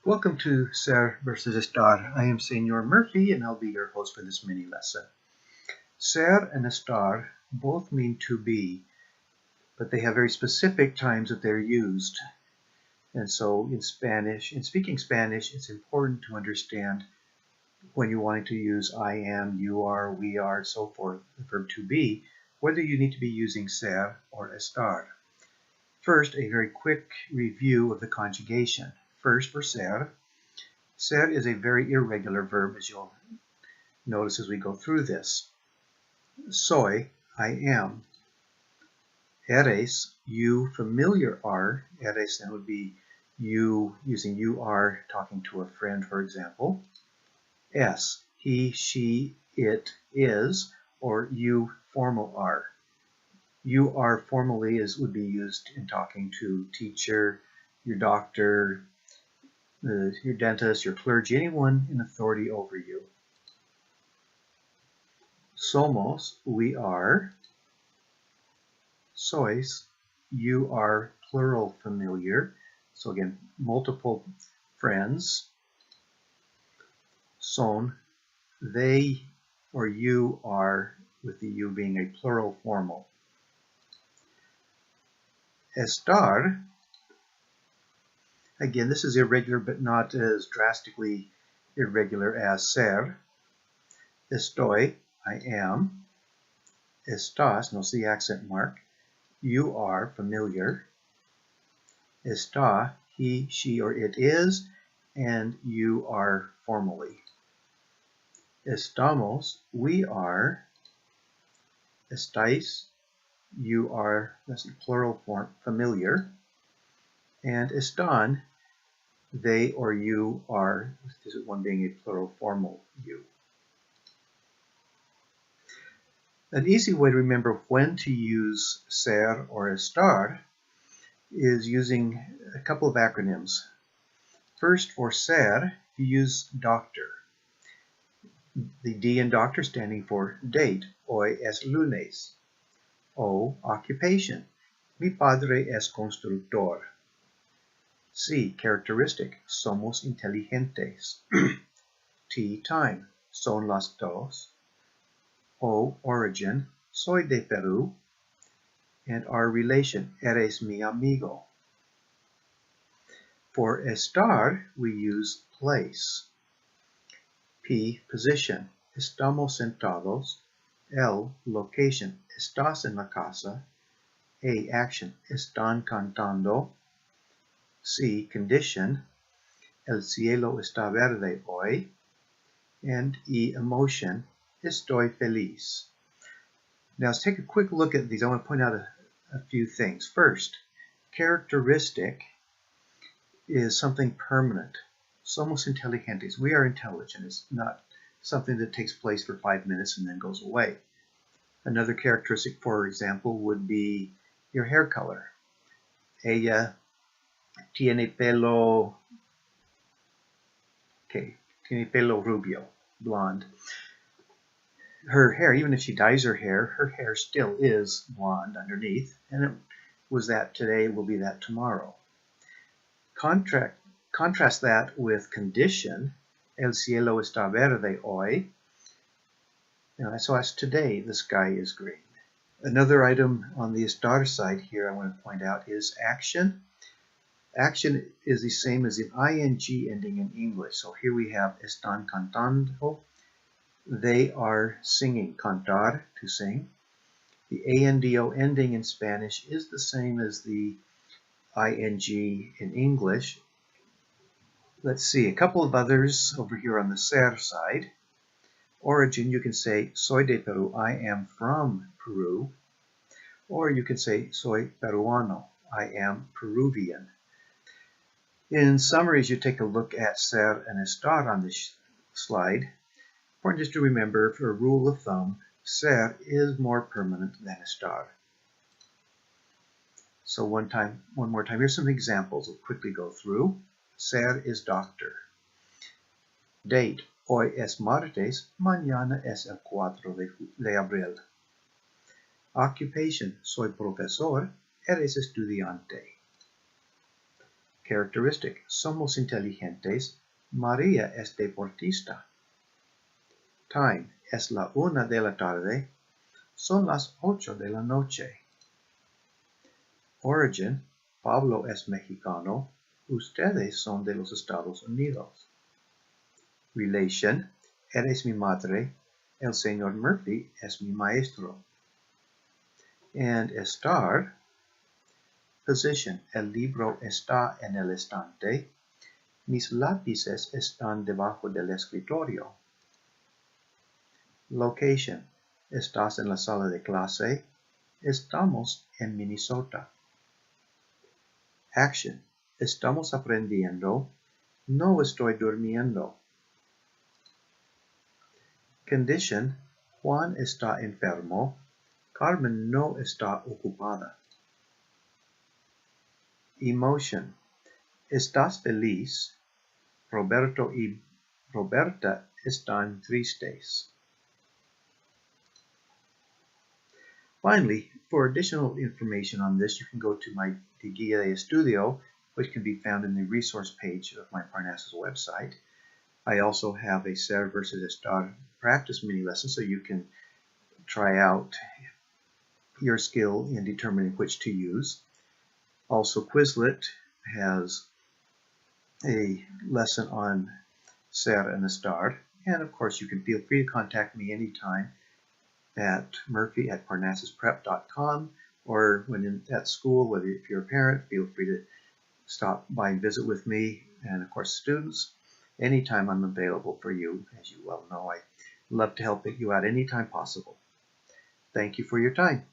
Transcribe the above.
Welcome to Ser versus Estar. I am Senor Murphy and I'll be your host for this mini lesson. Ser and Estar both mean to be, but they have very specific times that they're used. And so in speaking Spanish, it's important to understand when you're wanting to use I am, you are, we are, so forth, the verb to be, whether you need to be using ser or estar. First, a very quick review of the conjugation. First, for ser. Ser is a very irregular verb, as you'll notice as we go through this. Soy, I am. Eres, you, familiar are. Eres then would be you, using you are, talking to a friend, for example. Es, he, she, it, is, or you, formal are. You are formally would be used in talking to teacher, your doctor, your dentist, your clergy, anyone in authority over you. Somos, we are. Sois, you are, plural familiar. So again, multiple friends. Son, they or you are, with the you being a plural formal. Estar, again, this is irregular but not as drastically irregular as ser. Estoy, I am. Estás, notice the accent mark. You are, familiar. Está, he, she, or it is, and you are, formally. Estamos, we are. Estáis, you are, that's a plural form, familiar. And están, they or you are, this is one being a plural formal you. An easy way to remember when to use ser or estar is using a couple of acronyms. First, for ser, you use doctor. The D in doctor standing for date. Hoy es lunes. O, occupation. Mi padre es constructor. C, characteristic. Somos inteligentes. T, time. Son las dos. O, origin. Soy de Perú. And our relation. Eres mi amigo. For estar, we use place. P, position. Estamos sentados. L, location. Estás en la casa. A, action. Están cantando. C, condition. El cielo está verde hoy. And E, emotion. Estoy feliz. Now let's take a quick look at these. I want to point out a few things. First, characteristic is something permanent. Somos inteligentes. We are intelligent. It's not something that takes place for 5 minutes and then goes away. Another characteristic, for example, would be your hair color. Ella tiene pelo rubio, blonde. Her hair, even if she dyes her hair still is blonde underneath, and it was that today, will be that tomorrow. Contrast that with condition. El cielo está verde hoy. So as today, the sky is green. Another item on the estar side here I want to point out is action. Action is the same as the ing ending in English. So here we have están cantando. They are singing. Cantar, to sing. The ando ending in Spanish is the same as the ing in English. Let's see, a couple of others over here on the ser side. Origin, you can say, soy de Perú, I am from Peru. Or you can say, soy peruano, I am Peruvian. In summary, as you take a look at ser and estar on this slide, important just to remember, for a rule of thumb, ser is more permanent than estar. So one more time, here's some examples we'll quickly go through. Ser is doctor. Date, hoy es martes, mañana es el 4 de abril. Occupation, soy profesor, eres estudiante. Characteristic: somos inteligentes. María es deportista. Time: es la 1 de la tarde. Son las 8 de la noche. Origin: Pablo es mexicano. Ustedes son de los Estados Unidos. Relation: eres mi madre. El señor Murphy es mi maestro. And estar: position: el libro está en el estante. Mis lápices están debajo del escritorio. Location: estás en la sala de clase. Estamos en Minnesota. Action: estamos aprendiendo. No estoy durmiendo. Condition: Juan está enfermo. Carmen no está ocupada. Emotion: ¿estás feliz? Roberto y Roberta están tristes. Finally, for additional information on this, you can go to my Guía de Estudio, which can be found in the resource page of my Parnassus website. I also have a Ser versus Estar practice mini lesson, so you can try out your skill in determining which to use. Also, Quizlet has a lesson on Ser and Estar, and of course you can feel free to contact me anytime at murphy@parnassusprep.com, or when at school, whether if you're a parent, feel free to stop by and visit with me, and of course students, anytime I'm available for you. As you well know, I love to help you out anytime possible. Thank you for your time.